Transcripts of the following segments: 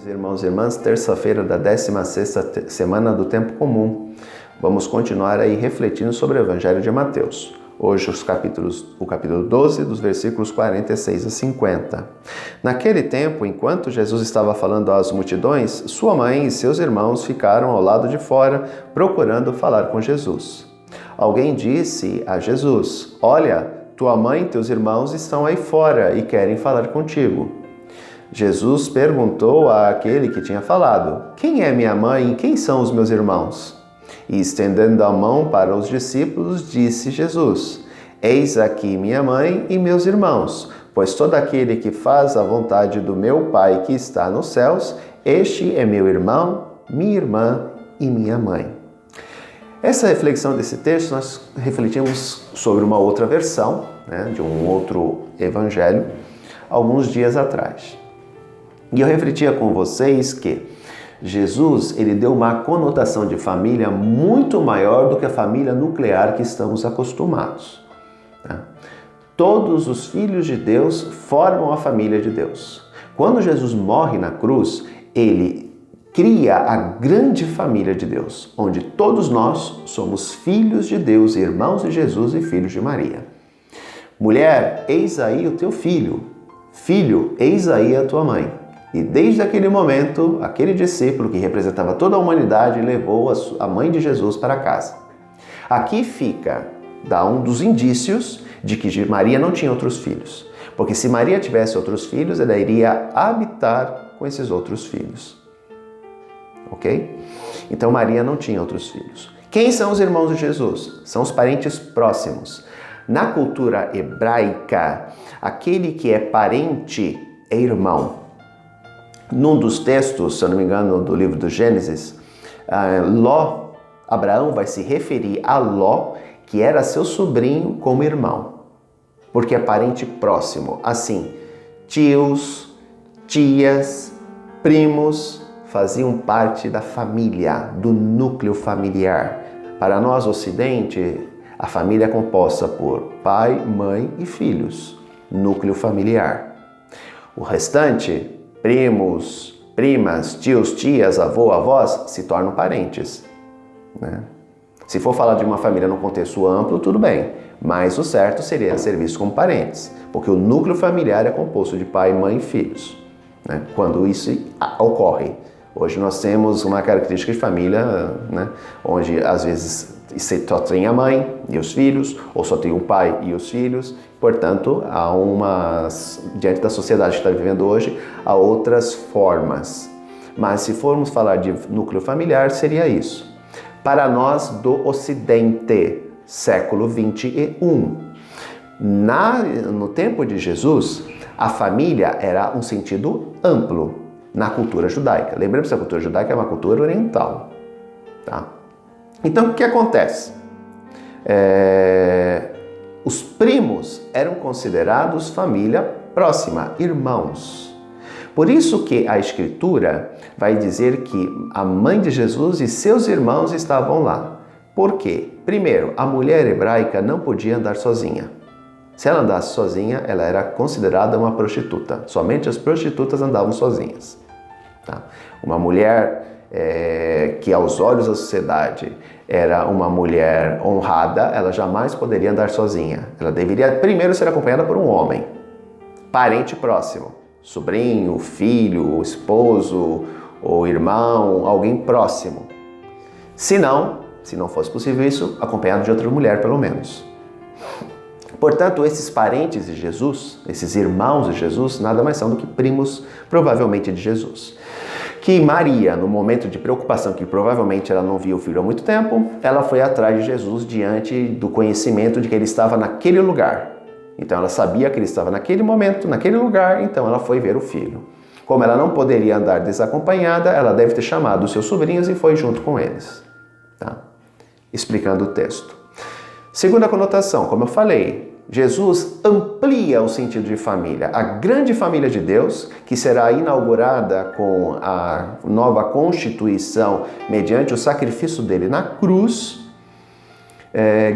irmãos e irmãs, terça-feira da 16ª semana do Tempo Comum. Vamos continuar aí refletindo sobre o Evangelho de Mateus. Hoje o capítulo 12, dos versículos 46 a 50. Naquele tempo, enquanto Jesus estava falando às multidões, sua mãe e seus irmãos ficaram ao lado de fora, procurando falar com Jesus. Alguém disse a Jesus: "Olha, tua mãe e teus irmãos estão aí fora e querem falar contigo." Jesus perguntou àquele que tinha falado: "Quem é minha mãe e quem são os meus irmãos?" E estendendo a mão para os discípulos, disse Jesus: "Eis aqui minha mãe e meus irmãos, pois todo aquele que faz a vontade do meu Pai que está nos céus, este é meu irmão, minha irmã e minha mãe." Essa reflexão desse texto, nós refletimos sobre uma outra versão, de um outro evangelho, alguns dias atrás. E eu refletia com vocês que Jesus, ele deu uma conotação de família muito maior do que a família nuclear que estamos acostumados. Todos os filhos de Deus formam a família de Deus. Quando Jesus morre na cruz, ele cria a grande família de Deus, onde todos nós somos filhos de Deus, irmãos de Jesus e filhos de Maria. Mulher, eis aí o teu filho. Filho, eis aí a tua mãe. E desde aquele momento, aquele discípulo que representava toda a humanidade levou a mãe de Jesus para casa. Aqui dá um dos indícios de que Maria não tinha outros filhos. Porque se Maria tivesse outros filhos, ela iria habitar com esses outros filhos. Ok? Então Maria não tinha outros filhos. Quem são os irmãos de Jesus? São os parentes próximos. Na cultura hebraica, aquele que é parente é irmão. Num dos textos, se eu não me engano, do livro do Gênesis, Abraão vai se referir a Ló, que era seu sobrinho, como irmão, porque é parente próximo. Assim, tios, tias, primos faziam parte da família, do núcleo familiar. Para nós, Ocidente, a família é composta por pai, mãe e filhos, núcleo familiar. O restante, primos, primas, tios, tias, avô, avós, se tornam parentes. Se for falar de uma família no contexto amplo, tudo bem, mas o certo seria ser visto como parentes, porque o núcleo familiar é composto de pai, mãe e filhos. Quando isso ocorre. Hoje nós temos uma característica de família, onde às vezes só tem a mãe e os filhos, ou só tem o pai e os filhos. Portanto, diante da sociedade que está vivendo hoje, há outras formas. Mas se formos falar de núcleo familiar, seria isso. Para nós do Ocidente, século 21. No tempo de Jesus, a família era um sentido amplo na cultura judaica. Lembremos que a cultura judaica é uma cultura oriental. Então, o que acontece? Os primos eram considerados família próxima, irmãos. Por isso que a Escritura vai dizer que a mãe de Jesus e seus irmãos estavam lá. Por quê? Primeiro, a mulher hebraica não podia andar sozinha. Se ela andasse sozinha, ela era considerada uma prostituta. Somente as prostitutas andavam sozinhas. Uma mulher que aos olhos da sociedade era uma mulher honrada, ela jamais poderia andar sozinha. Ela deveria primeiro ser acompanhada por um homem, parente próximo, sobrinho, filho, esposo ou irmão, alguém próximo. Se não fosse possível isso, acompanhado de outra mulher pelo menos. Portanto, esses parentes de Jesus, esses irmãos de Jesus, nada mais são do que primos, provavelmente de Jesus. Que Maria, no momento de preocupação, que provavelmente ela não via o filho há muito tempo, ela foi atrás de Jesus diante do conhecimento de que ele estava naquele lugar. Então ela sabia que ele estava naquele momento, naquele lugar, então ela foi ver o filho. Como ela não poderia andar desacompanhada, ela deve ter chamado os seus sobrinhos e foi junto com eles. Explicando o texto. Segunda conotação, como eu falei, Jesus amplia o sentido de família. A grande família de Deus, que será inaugurada com a nova Constituição mediante o sacrifício dele na cruz,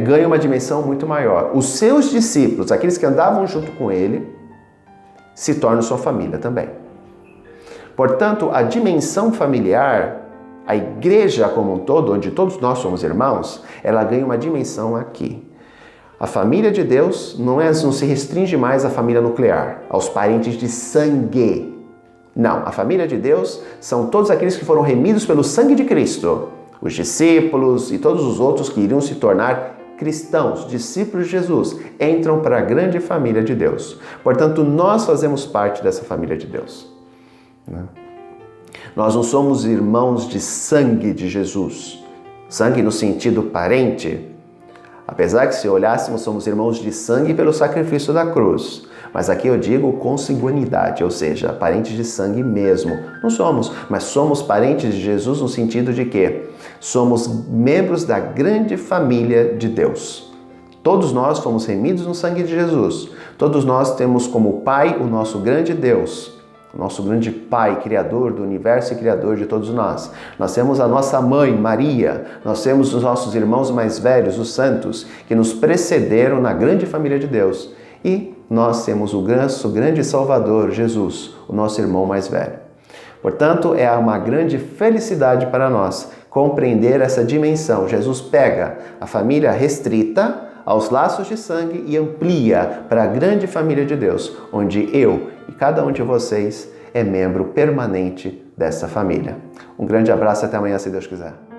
ganha uma dimensão muito maior. Os seus discípulos, aqueles que andavam junto com ele, se tornam sua família também. Portanto, a dimensão familiar, a igreja como um todo, onde todos nós somos irmãos, ela ganha uma dimensão aqui. A família de Deus não se restringe mais à família nuclear, aos parentes de sangue. Não, a família de Deus são todos aqueles que foram remidos pelo sangue de Cristo. Os discípulos e todos os outros que iriam se tornar cristãos, discípulos de Jesus, entram para a grande família de Deus. Portanto, nós fazemos parte dessa família de Deus. Nós não somos irmãos de sangue de Jesus. Sangue no sentido parente. Apesar que se olhássemos, somos irmãos de sangue pelo sacrifício da cruz. Mas aqui eu digo consanguinidade, ou seja, parentes de sangue mesmo. Não somos, mas somos parentes de Jesus no sentido de que somos membros da grande família de Deus. Todos nós fomos remidos no sangue de Jesus. Todos nós temos como Pai o nosso grande Deus, o nosso grande Pai, Criador do universo e Criador de todos nós. Nós temos a nossa mãe, Maria. Nós temos os nossos irmãos mais velhos, os santos, que nos precederam na grande família de Deus. E nós temos o nosso grande Salvador, Jesus, o nosso irmão mais velho. Portanto, é uma grande felicidade para nós compreender essa dimensão. Jesus pega a família restrita aos laços de sangue e amplia para a grande família de Deus, onde eu e cada um de vocês é membro permanente dessa família. Um grande abraço e até amanhã, se Deus quiser.